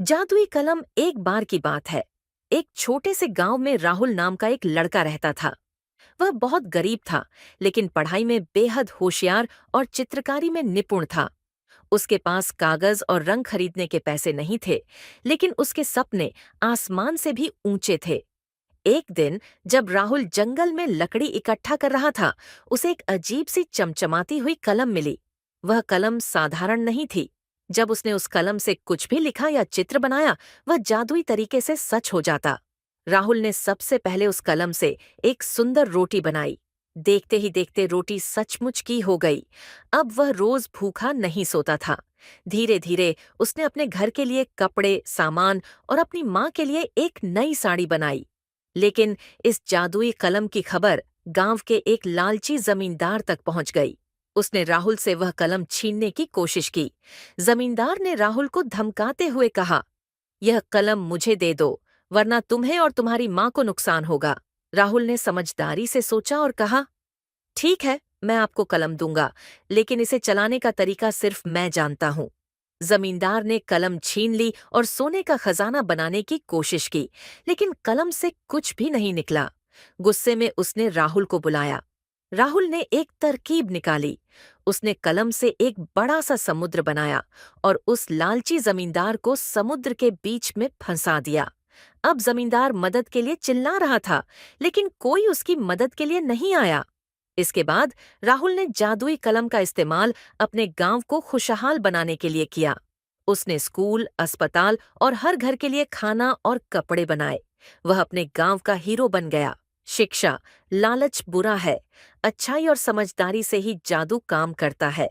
जादुई कलम एक बार की बात है। एक छोटे से गांव में राहुल नाम का एक लड़का रहता था। वह बहुत गरीब था, लेकिन पढ़ाई में बेहद होशियार और चित्रकारी में निपुण था। उसके पास कागज और रंग खरीदने के पैसे नहीं थे, लेकिन उसके सपने आसमान से भी ऊंचे थे। एक दिन जब राहुल जंगल में लकड़ी इकट्ठा कर रहा था, उसे एक अजीब सी चमचमाती हुई कलम मिली। वह कलम साधारण नहीं थी। जब उसने उस कलम से कुछ भी लिखा या चित्र बनाया, वह जादुई तरीके से सच हो जाता। राहुल ने सबसे पहले उस कलम से एक सुंदर रोटी बनाई। देखते ही देखते रोटी सचमुच की हो गई। अब वह रोज भूखा नहीं सोता था। धीरे धीरे उसने अपने घर के लिए कपड़े, सामान और अपनी माँ के लिए एक नई साड़ी बनाई। लेकिन इस जादुई कलम की खबर गांव के एक लालची जमींदार तक पहुंच गई। उसने राहुल से वह कलम छीनने की कोशिश की। जमींदार ने राहुल को धमकाते हुए कहा, यह कलम मुझे दे दो, वरना तुम्हें और तुम्हारी माँ को नुकसान होगा। राहुल ने समझदारी से सोचा और कहा, ठीक है, मैं आपको कलम दूंगा, लेकिन इसे चलाने का तरीका सिर्फ मैं जानता हूँ। जमींदार ने कलम छीन ली और सोने का खजाना बनाने की कोशिश की, लेकिन कलम से कुछ भी नहीं निकला। गुस्से में उसने राहुल को बुलाया। राहुल ने एक तरकीब निकाली। उसने कलम से एक बड़ा सा समुद्र बनाया और उस लालची जमींदार को समुद्र के बीच में फंसा दिया। अब जमींदार मदद के लिए चिल्ला रहा था, लेकिन कोई उसकी मदद के लिए नहीं आया। इसके बाद राहुल ने जादुई कलम का इस्तेमाल अपने गांव को खुशहाल बनाने के लिए किया। उसने स्कूल, अस्पताल और हर घर के लिए खाना और कपड़े बनाए। वह अपने गांव का हीरो बन गया। शिक्षा, लालच बुरा है। अच्छाई और समझदारी से ही जादू काम करता है।